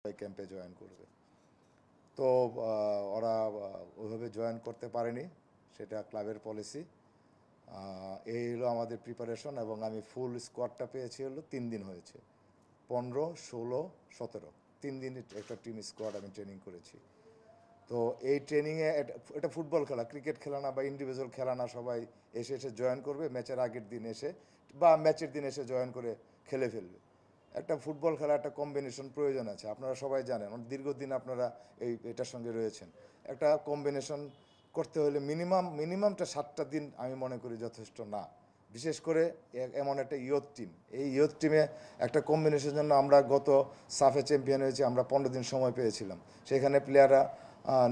ক্যাম্পে জয়েন করবে। তো ওরা ওইভাবে জয়েন করতে পারেনি, সেটা ক্লাবের পলিসি। এই হলো আমাদের প্রিপারেশন, এবং আমি ফুল স্কোয়াডটা পেয়েছি হলো 3 দিন হয়েছে, 15, 16, 17, 3 দিন একটা টিম স্কোয়াড আমি ট্রেনিং করেছি। তো এই ট্রেনিংয়ে এটা ফুটবল খেলা, ক্রিকেট খেলা না বা ইন্ডিভিজুয়াল খেলা না। সবাই এসে এসে জয়েন করবে, ম্যাচের আগের দিন এসে বা ম্যাচের দিন এসে জয়েন করে খেলে ফেলবে। একটা ফুটবল খেলা একটা কম্বিনেশন প্রয়োজন আছে, আপনারা সবাই জানেন, দীর্ঘদিন আপনারা এটার সঙ্গে রয়েছেন। একটা কম্বিনেশন করতে হলে মিনিমামটা 7টা দিন আমি মনে করি যথেষ্ট না। বিশেষ করে এমন একটা ইয়ুথ টিম, এই ইয়ুথ টিমে একটা কম্বিনেশনের জন্য আমরা গত সাফে চ্যাম্পিয়ন হয়েছি, আমরা 15 দিন সময় পেয়েছিলাম। সেখানে প্লেয়াররা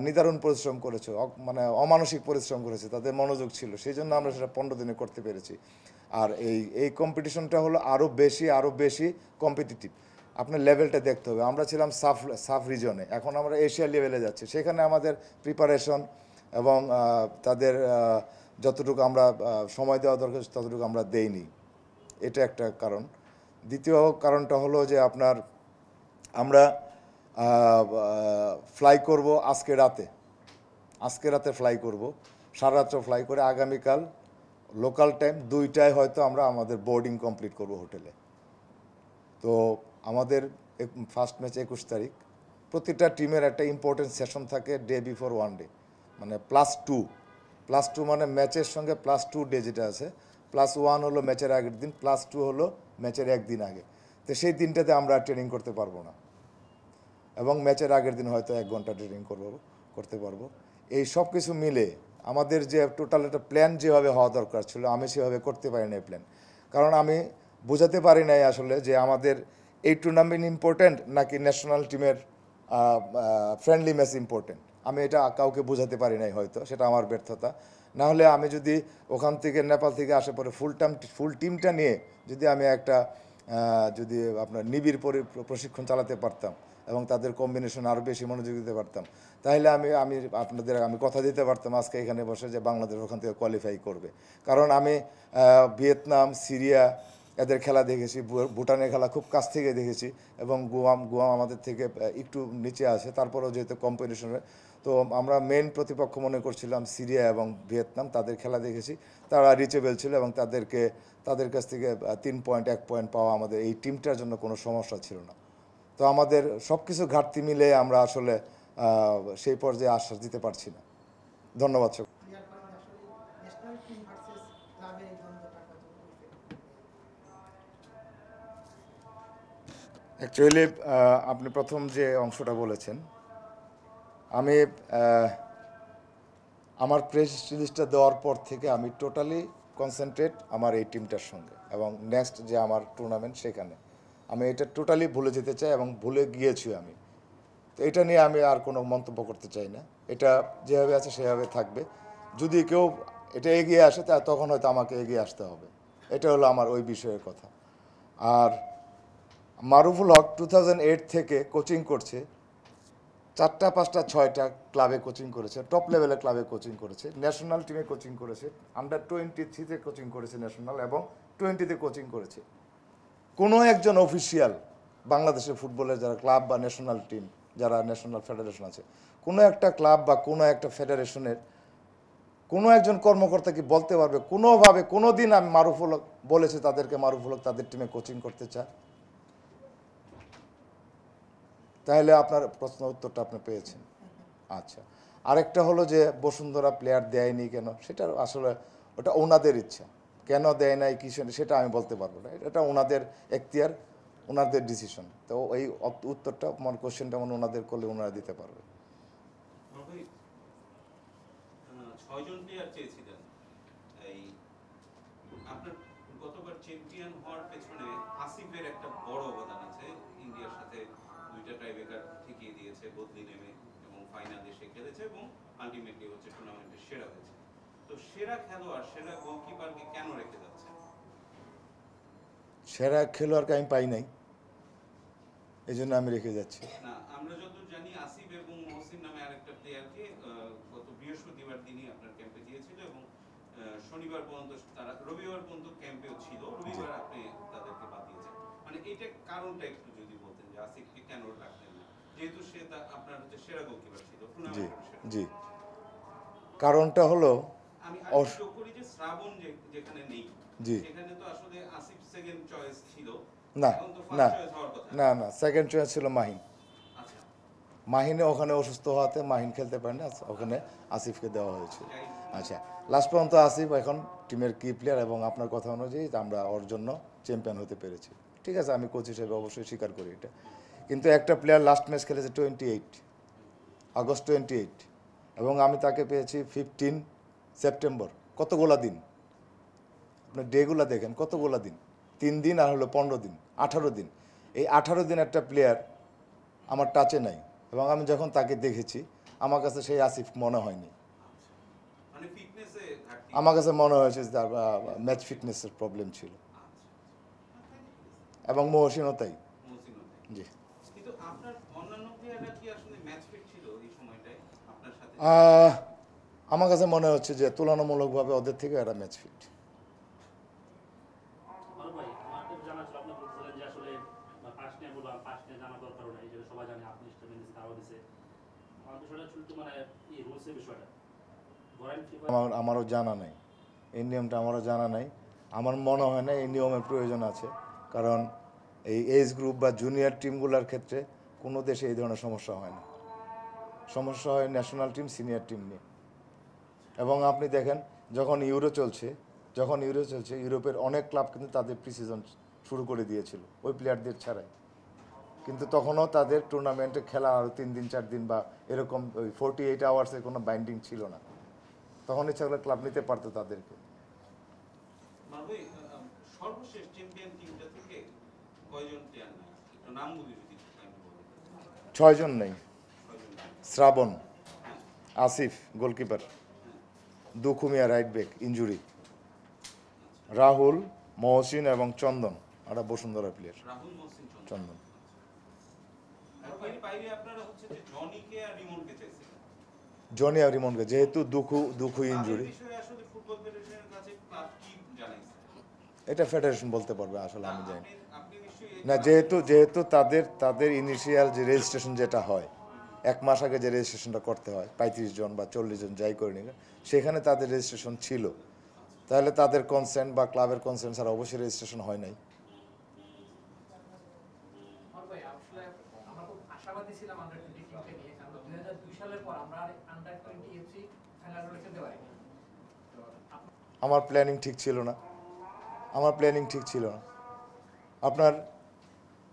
নিদারুণ পরিশ্রম করেছে, মানে অমানসিক পরিশ্রম করেছে, তাদের মনোযোগ ছিল, সেই জন্য আমরা সেটা 15 দিনে করতে পেরেছি। আর এই কম্পিটিশনটা হলো আরও বেশি কম্পিটিটিভ। আপনার লেভেলটা দেখতে হবে। আমরা ছিলাম সাফ রিজনে, এখন আমরা এশিয়া লেভেলে যাচ্ছি। সেখানে আমাদের প্রিপারেশন এবং তাদের যতটুকু আমরা সময় দেওয়া দরকার ততটুকু আমরা দেইনি, এটা একটা কারণ। দ্বিতীয় কারণটা হলো যে আমরা ফ্লাই করব আজকে রাতে ফ্লাই করব, সারা রাত্র ফ্লাই করে আগামীকাল লোকাল টাইম 2টায় হয়তো আমরা আমাদের বোর্ডিং কমপ্লিট করব হোটেলে। তো আমাদের ফার্স্ট ম্যাচ 21 তারিখ। প্রতিটা টিমের একটা ইম্পর্টেন্ট সেশন থাকে ডে বিফোর ওয়ান ডে, মানে +2 মানে ম্যাচের সঙ্গে +2 ডে যেটা আছে। +1 হলো ম্যাচের আগের দিন, +2 হলো ম্যাচের একদিন আগে। তো সেই দিনটাতে আমরা ট্রেনিং করতে পারবো না, এবং ম্যাচের আগের দিন হয়তো 1 ঘন্টা ট্রেনিং করতে পারবো। এই সব কিছু মিলে আমাদের যে টোটাল একটা প্ল্যান যেভাবে হওয়া দরকার ছিল, আমি সেভাবে করতে পারি না প্ল্যান। কারণ আমি বোঝাতে পারি নাই আসলে যে আমাদের এই টুর্নামেন্ট ইম্পর্ট্যান্ট নাকি ন্যাশনাল টিমের ফ্রেন্ডলি ম্যাচ ইম্পর্ট্যান্ট। আমি এটা কাউকে বোঝাতে পারি নাই, হয়তো সেটা আমার ব্যর্থতা। না হলে আমি যদি ওখান থেকে নেপাল থেকে আসে পরে ফুল টিমটা নিয়ে যদি আমি একটা যদি আপনার নিবিড় প্রশিক্ষণ চালাতে পারতাম এবং তাদের কম্বিনেশন আরও বেশি মনোযোগ দিতে পারতাম, তাহলে আমি কথা দিতে পারতাম আজকে এখানে বসে যে বাংলাদেশ ওখান থেকে কোয়ালিফাই করবে। কারণ আমি ভিয়েতনাম, সিরিয়া এদের খেলা দেখেছি, ভুটানের খেলা খুব কাছ থেকে দেখেছি, এবং গুয়াম আমাদের থেকে একটু নিচে আছে, তারপরেও যেহেতু কম্পিটিশনে। তো আমরা মেন প্রতিপক্ষ মনে করছিলাম সিরিয়া এবং ভিয়েতনাম, তাদের খেলা দেখেছি, তারা রিচেবল ছিল, এবং তাদের কাছ থেকে 3 পয়েন্ট 1 পয়েন্ট পাওয়া আমাদের এই টিমটার জন্য কোনো সমস্যা ছিল না। তো আমাদের সব কিছু ঘাটতি মিলে আমরা আসলে সেই পর্যায়ে আশ্বাস দিতে পারছি না। ধন্যবাদ। অ্যাকচুয়ালি আপনি প্রথম যে অংশটা বলেছেন, আমি আমার প্রেস রিলিজটা দেওয়ার পর থেকে আমি টোটালি কনসেন্ট্রেট আমার এই টিমটার সঙ্গে, এবং নেক্সট যে আমার টুর্নামেন্ট সেখানে আমি এটা টোটালি ভুলে যেতে চাই, এবং ভুলে গিয়েছি আমি। তো এটা নিয়ে আমি আর কোনো মন্তব্য করতে চাই না, এটা যেভাবে আছে সেভাবে থাকবে। যদি কেউ এটা এগিয়ে আসে তখন হয়তো আমাকে এগিয়ে আসতে হবে, এটা হলো আমার ওই বিষয়ের কথা। আর মারুফুল হক 2008 থেকে কোচিং করছে, 4টা 5টা 6টা ক্লাবে কোচিং করেছে, টপ লেভেলের ক্লাবে কোচিং করেছে, ন্যাশনাল টিমে কোচিং করেছে, আন্ডার-23-তে কোচিং করেছে ন্যাশনাল, এবং 20তে কোচিং করেছে। কোনো একজন অফিসিয়াল বাংলাদেশের ফুটবলের যারা ক্লাব বা ন্যাশনাল টিম, যারা ন্যাশনাল ফেডারেশন আছে, কোনো একটা ক্লাব বা কোনো একটা ফেডারেশনের কোনো একজন কর্মকর্তা কি বলতে পারবে কোনোভাবে কোনো দিন আমি মারুফুল হক বলেছে তাদেরকে মারুফুল হক তাদের টিমে কোচিং করতে চায়? তাহলে আপনার প্রশ্ন উত্তরটা আপনি পেয়েছেন। আচ্ছা, আরেকটা হলো যে বসুন্ধরা প্লেয়ার দেয়নি কেন, সেটা আসলে ওটা ওনাদের ইচ্ছা। কেন দেয় নাই কি সেটা আমি বলতে পারবো না, এটা ওনাদের এখতিয়ার, ওনাদের ডিসিশন। তো এই উত্তরটা মানে কোশ্চেনটা মানে ওনাদের করলে ওনারা দিতে পারবে। ছয়জন প্লেয়ার চেয়েছিলেন। এই আপনার গতবার চ্যাম্পিয়ন হওয়ার পেছনে আসিফের একটা বড় অবদান আছে। ইন্ডিয়ার সাথে 2টা টাইব্রেকার ঠেকিয়ে দিয়েছে বদলি নেমে, এবং ফাইনালে এসে খেলেছে, এবং আলটিমেটলি হচ্ছে টুর্নামেন্টের সেরা হয়েছে। তো সেরা খেলোয়াড়, সেরা গোলকিপারকে কেন রেখে যাচ্ছে? সেরা খেলোয়াড়কে আমি পাই নাই, এই জন্য আমি রেখে যাচ্ছি। না, আমরা যতদূর জানি আসিফ এবং মহসিন নামে আরেকটা প্লেয়ারকে গত বৃহস্পতিবার দিনই আপনার ক্যাম্পে দিয়েছিল, এবং শনিবার পর্যন্ত তারা, রবিবার পর্যন্ত ক্যাম্পেও ছিল, রবিবার আপনি তাদেরকে বাদ দিয়েছেন। মানে এটা কারণটা একটু যদি বলতেন যে আসিফকে কেন রাখলেন না? আপনার হচ্ছে সেরা গোলকিপার ছিল জি টুর্নামেন্টের সেরা। জি কারণটা হলো আমি অস- যোগ করি যে শ্রাবণ যেখানে নেই জি সেখানে তো আসলে আসিফ সেকেন্ড চয়েস ছিল, না এখন তো না ফার্স্ট চয়েস হওয়ার কথা। না না সেকেন্ড চয়েস ছিল মাহিন। আচ্ছা, মাহিনে ওখানে অসুস্থ হওয়াতে মাহিন খেলতে পারেনি, ওখানে আসিফকে দেওয়া হয়েছিল। যাই আচ্ছা, লাস্ট পর্যন্ত আসিফ এখন টিমের কি প্লেয়ার, এবং আপনার কথা অনুযায়ী আমরা ওর জন্য চ্যাম্পিয়ন হতে পেরেছি। ঠিক আছে, আমি কোচ হিসেবে অবশ্যই স্বীকার করি এটা। কিন্তু একটা প্লেয়ার লাস্ট ম্যাচ খেলেছে 28 আগস্ট 28, এবং আমি তাকে পেয়েছি 15 সেপ্টেম্বর। কতগুলা দিন, আপনি ডেগুলা দেখেন, কতগুলা দিন, 3 দিন আর হলো 15 দিন, 18 দিন। এই 18 দিন একটা প্লেয়ার আমার টাচে নাই, এবং আমি যখন তাকে দেখেছি আমার কাছে সেই আসিফ মনে হয়নি। মানে ফিটনেসে ঘাটতি। আমার কাছে মনে হয়েছে যে তার ম্যাচ ফিটনেসের প্রবলেম ছিল, এবং মহসিনও তাই। মহসিনও তাই। জি, কিন্তু আপনার অন্যান্য প্লেয়াররা কি আসলে ম্যাচ ফিট ছিল এই সময়টায় আপনার সাথে? আমার কাছে মনে হচ্ছে যে তুলনামূলকভাবে ওদের থেকে এরা ম্যাচ ফিট। ভাই আমার তো জানা ছিল আপনি বলছিলেন যে আসলে পাস নিয়ে বললাম পাস নিয়ে জানা দরকার নেই, যেটা সবাই জানে আপনি স্টেটমেন্ট দিতে দাওয়া দিছে। আমার বিষয়টা ছিল একটু মানে এই রুলসের বিষয়টা ধরেন ফিফা আমারও জানা নাই, এই নিয়মটা আমারও জানা নাই। আমার মনে হয় না এই নিয়মের প্রয়োজন আছে, কারণ এই এজ গ্রুপ বা জুনিয়র টিমগুলোর ক্ষেত্রে কোনো দেশে এই ধরনের সমস্যা হয় না। সমস্যা হয় ন্যাশনাল টিম, সিনিয়র টিম নিয়ে। এবং আপনি দেখেন, যখন ইউরো চলছে, ইউরোপের অনেক ক্লাব কিন্তু তাদের প্রিসিজন শুরু করে দিয়েছিল ওই প্লেয়ারদের ছাড়াই। কিন্তু তখনও তাদের টুর্নামেন্টে খেলা আরও 3 দিন 4 দিন বা এরকম ওই 48 আওয়ার্সের কোনো বাইন্ডিং ছিল না। তখন ইচ্ছা করলে ক্লাব নিতে পারতো তাদেরকে। মানে সর্বশেষ চ্যাম্পিয়ন টিমটা থেকে কয়জন প্লেয়ার নাই, একটু নামগুলি যদি আমি বলি। 6 জন নেই। 6 জন নাই। শ্রাবণ, হ্যাঁ, আসিফ গোলকিপার, হ্যাঁ, Dukhumia right back injury, Rahul, Mohsin এবং চন্দন, একটা বসুন্ধরা প্লেয়ার রাহুল মহসিন চন্দ্র। চন্দন। আর এর বাইরে আপনারা হচ্ছে যে জনিকে আর রিমনকে চাইছিলেন। জনি আর রিমনকে, যেহেতু দুখু তাদের ইনজুরি, বিষয়ে আসলে ফুটবল ফেডারেশনের কাছে ক্লাব কি জানাইছে? এটা ফেডারেশন বলতে পারবে, আসলে আমি জানি না। আপনি নিশ্চয়ই না, যেহেতু তাদের ইনিশিয়াল যে রেজিস্ট্রেশন যেটা হয়, 1 মাস আগে যে রেজিস্ট্রেশনটা করতে হয়, 35 জন বা 40 জন যাই করে নিন, সেখানে তাদের রেজিস্ট্রেশন ছিল। তাহলে তাদের কনসেন্ট বা ক্লাবের কনসেন্ট ছাড়া অবশ্যই রেজিস্ট্রেশন হয় নাই। ভাই আসলে আমরা খুব আশাবাদী ছিলাম আন্ডার 20 টিমকে নিয়ে, কারণ 2002 সালের পর আমরা আর আন্ডার 20 এফসি ফাইনালে খেলতে পারিনি। আমার প্ল্যানিং ঠিক ছিল না। আপনার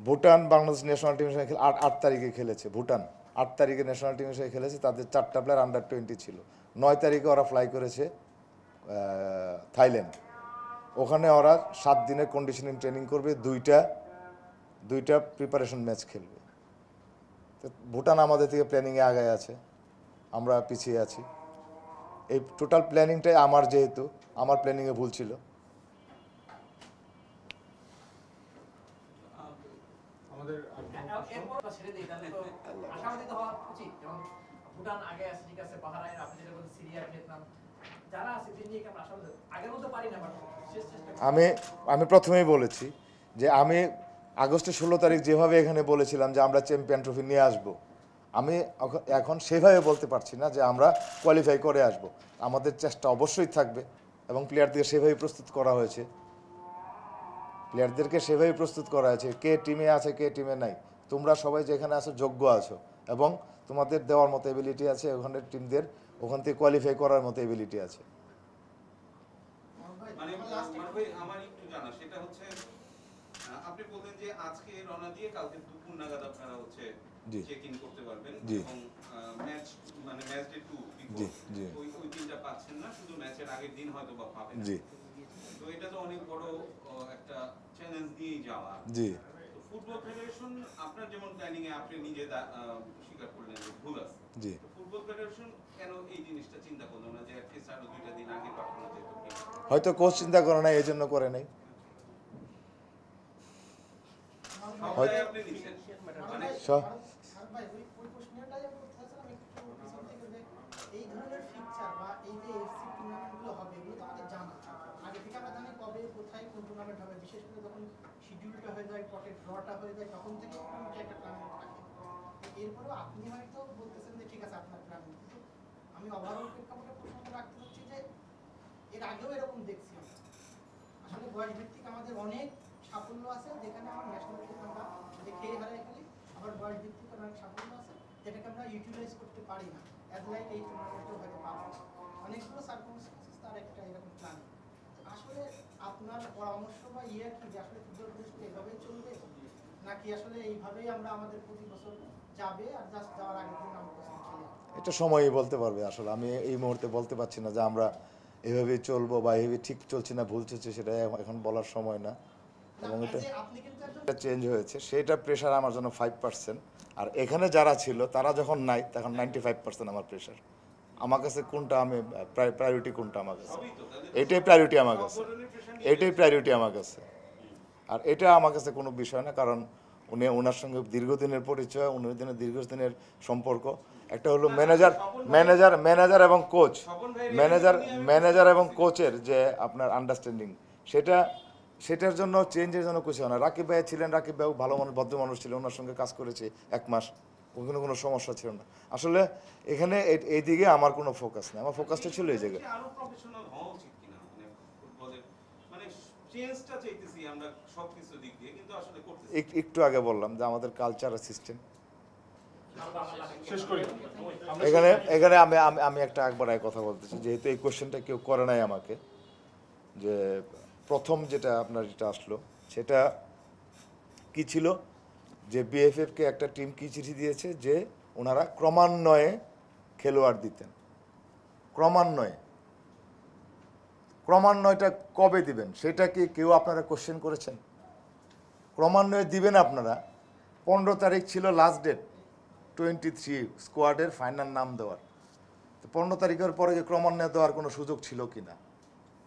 ভুটান বাংলাদেশ ন্যাশনাল টিমের সঙ্গে 8 তারিখে খেলেছে। ভুটান 8 তারিখে ন্যাশনাল টিমের সঙ্গে খেলেছে, তাদের 4টা প্লেয়ার আন্ডার 20 ছিল। 9 তারিখে ওরা ফ্লাই করেছে থাইল্যান্ড। ওখানে ওরা 7 দিনের কন্ডিশনিং ট্রেনিং করবে, দুইটা প্রিপারেশন ম্যাচ খেলবে। তো ভুটান আমাদের থেকে প্ল্যানিংয়ে আগায় আছে, আমরা পিছিয়ে আছি। এই টোটাল প্ল্যানিংটাই আমার প্ল্যানিংয়ে ভুল ছিল। আমাদের এরপর ছেড়ে দিই, তাহলে তো আশাবাদী তো হওয়া উচিত। যেমন ভুটান আগে আছে, ঠিক আছে, বাহরাইন, আপনি যেটা বলছেন সিরিয়া, ভিয়েতনাম, যারা আছে তিনি নিয়ে কি আমরা আশাবাদী? আগের মতো পারি না, বাট শেষ চেষ্টা করি। আমি প্রথমেই বলেছি যে আমি আগস্টের 16 তারিখ যেভাবে এখানে বলেছিলাম যে আমরা চ্যাম্পিয়ন ট্রফি নিয়ে আসব, আমি এখন সেভাবে বলতে পারছি না যে আমরা কোয়ালিফাই করে আসব। আমাদের চেষ্টা অবশ্যই থাকবে, এবং প্লেয়ারদেরকে সেভাবেই প্রস্তুত করা হয়েছে। কে টিমে আছে কে টিমে নাই, তোমরা সবাই যেখানে আছো যোগ্য আছো, এবং তোমাদের দেওয়ার মতো এবিলিটি আছে, ওখানে টিমদের ওখান থেকে কোয়ালিফাই করার মতো এবিলিটি আছে। মানে আমার একটু জানা সেটা হচ্ছে আপনি বললেন যে আজকে রওনা দিয়ে কালকে দুপুর নাগাদ আপনারা হচ্ছে জি। চেক ইন করতে পারবেন, জি। এবং ম্যাচ ডে 2 জি, জি। ওই দিনটা পাচ্ছেন না, শুধু ম্যাচের আগের দিন হয়তো বা পাবেন। জি তো এটা তো অনেক বড় একটা চ্যালেঞ্জ দিয়েই যাওয়া। জি তো ফুটবল ফেডারেশন আপনার যেমন প্ল্যানিং এ আপনি নিজে স্বীকার করলেন যে ভুল আছে, জি তো ফুটবল ফেডারেশন কেন এই জিনিসটা চিন্তা করলো না যে অ্যাটলিস্ট আরো 2টা দিন আগে পাঠানো যেত? হয়তো কোচ চিন্তা করে নাই, এই জন্য করে নাই। সবটাই আপনি নিচ্ছেন মানে স- ভাই ওই প্রশ্নটাই আমি করতে চাচ্ছিলাম একটু পিছন থেকে, যে এই ধরনের ফিকচার বা এই যে এফসি টুর্নামেন্টগুলো হবে, এগুলো তো আমাদের জানা আগে থেকে, আমরা জানি কবে কোথায় কোন টুর্নামেন্ট হবে। বিশেষ করে যখন শিডিউলটা হয়ে যায়, পটের ড্রটা হয়ে যায়, তখন থেকে একটা প্ল্যান থাকে। এরপরেও আপনি হয়তো বলতেছেন যে ঠিক আছে আপনার প্ল্যান, কিন্তু আমি ওভারঅল প্রেক্ষাপটে প্রশ্নটা রাখতে চাচ্ছি যে এর আগেও এরকম দেখছি আমরা। আসলে বয়স ভিত্তিক আমাদের অনেক সাফল্য আছে, যেখানে আমার ন্যাশনাল টিম আমরা খেয়ে হারাই ফেলি, আবার বয়স ভিত্তিক অনেক সাফল্য আছে যেটাকে আমরা ইউটিলাইজ করতে পারি না, অ্যাজ লাইক এই টুর্নামেন্টেও হয়তো পাবো না। অনেকগুলো সার্কামস্টেন্সেস তার একটা এরকম প্ল্যান। আসলে আপনার পরামর্শ বা ইয়ে কি যে আসলে ফুটবল পরিস্থিতি এভাবেই চলবে, নাকি আসলে এইভাবেই আমরা আমাদের প্রতি বছর যাবে আর জাস্ট যাওয়ার আগের দিন আমরা খেলে? এটা সময়ই বলতে পারবে। আসলে আমি এই মুহূর্তে বলতে পারছি না যে আমরা এভাবে চলবো বা এভাবে ঠিক চলছে না ভুল চলছে, সেটা এখন বলার সময় না। এবং এটা আপনি কিন্তু একজন চেঞ্জ হয়েছে, সেটা প্রেশার আমার জন্য 5%। আর এখানে যারা ছিল তারা যখন নাই তখন 95% আমার প্রেশার। আমার কাছে কোনটা আমি প্রায়োরিটি কোনটা আমার কাছে, এটাই প্রায়োরিটি আমার কাছে, এটাই প্রায়োরিটি আমার কাছে। আর এটা আমার কাছে কোনো বিষয় না, কারণ ওনার সঙ্গে দীর্ঘদিনের পরিচয়, দীর্ঘদিনের সম্পর্ক। একটা হলো ম্যানেজার এবং কোচ, ম্যানেজার এবং কোচের যে আপনার আন্ডারস্ট্যান্ডিং, সেটার জন্য চেঞ্জের জন্য কিছু হয় না। রাকিব ভাই ছিলেন, রাকিব ভাই ভালো মানুষ, ভদ্র মানুষ ছিলেন, ওনার সঙ্গে কাজ করেছি 1 মাস, ওখানে কোনো সমস্যা ছিল না। আসলে এখানে এইদিকে আমার কোনো ফোকাস নেই, আমার ফোকাসটা ছিল এই জায়গায়। আরো প্রফেশনাল হওয়া উচিত কিনা, মানে ফুটবলের মানে চেঞ্জটা চাইতেছি আমরা সবকিছু দিক দিয়ে, কিন্তু আসলে করতেছি না। একটু আগে বললাম যে আমাদের কালচার সিস্টেম শেষ করি এখানে আমি একটা একবার কথা বলতেছি, যেহেতু এই কোশ্চেনটা কেউ করে নাই আমাকে, যে প্রথম যেটা আপনার যেটা আসলো সেটা কি ছিল, যে বিএফএফকে একটা টিম কি চিঠি দিয়েছে যে ওনারা ক্রমান্বয়ে খেলোয়াড় দিতেন। ক্রমান্বয়টা কবে দিবেন সেটা কি কেউ আপনারা কোশ্চেন করেছেন? ক্রমান্বয়ে দিবেন আপনারা। 15 তারিখ ছিল লাস্ট ডেট 23 স্কোয়াডের ফাইনাল নাম দেওয়ার। তো 15 তারিখের পরে যে ক্রমান্বয়ে দেওয়ার কোনো সুযোগ ছিল কি না,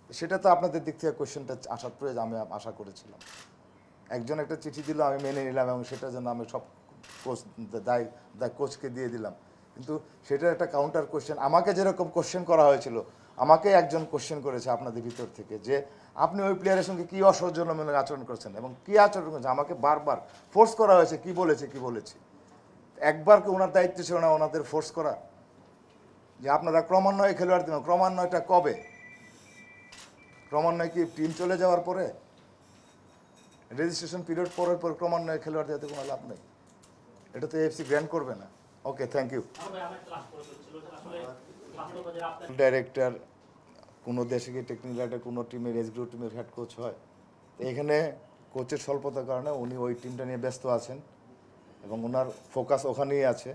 সেটা তো আপনাদের দিক থেকে কোশ্চেনটা আসার প্রয়োজন আমি আশা করেছিলাম। একজন একটা চিঠি দিল, আমি মেনে নিলাম, এবং সেটার জন্য আমি সব কোচ দায় কোচকে দিয়ে দিলাম। কিন্তু সেটার একটা কাউন্টার কোশ্চেন, আমাকে যেরকম কোশ্চেন করা হয়েছিল, আমাকে একজন কোশ্চেন করেছে আপনাদের ভিতর থেকে যে আপনি ওই প্লেয়ারের সঙ্গে কী অসৌজন্যমূলক আচরণ করছেন এবং কী আচরণ করছেন, আমাকে বারবার ফোর্স করা হয়েছে কি বলেছি। একবার কি ওনার দায়িত্ব ছিল না ওনাদের ফোর্স করা, যে আপনারা ক্রমান্বয়ে খেলোয়াড় দিন? ক্রমান্বয়টা কবে? ক্রমান্বয় কি টিম চলে যাওয়ার পরে, রেজিস্ট্রেশন পিরিয়ড পরের পর ক্রমান্বয়ে খেলোয়াড় দেওয়াতে কোনো লাভ নেই। এটা তো এএফসি গ্র্যান্ড করবে না। ওকে, থ্যাংক ইউ। ডাইরেক্টর কোনো দেশে গিয়ে টেকনিক্যাল ডাইরেক্টর কোনো টিমের এক্সিকিউটিভ টিমের হেড কোচ হয়। তো এখানে কোচের স্বল্পতার কারণে উনি ওই টিমটা নিয়ে ব্যস্ত আছেন এবং ওনার ফোকাস ওখানেই আছে।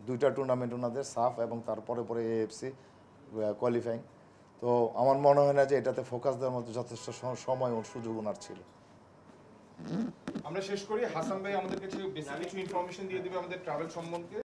2টা টুর্নামেন্ট ওনাদের, সাফ এবং তারপরে এএফসি কোয়ালিফাইং। তো আমার মনে হয় না যে এটাতে ফোকাস দেওয়ার মতো যথেষ্ট সময় ও সুযোগ ওনার ছিল। আমরা শেষ করি। হাসান ভাই আমাদের কাছে বেসিক কিছু ইনফরমেশন দিয়ে দেবে আমাদের ট্রাভেল সম্বন্ধে।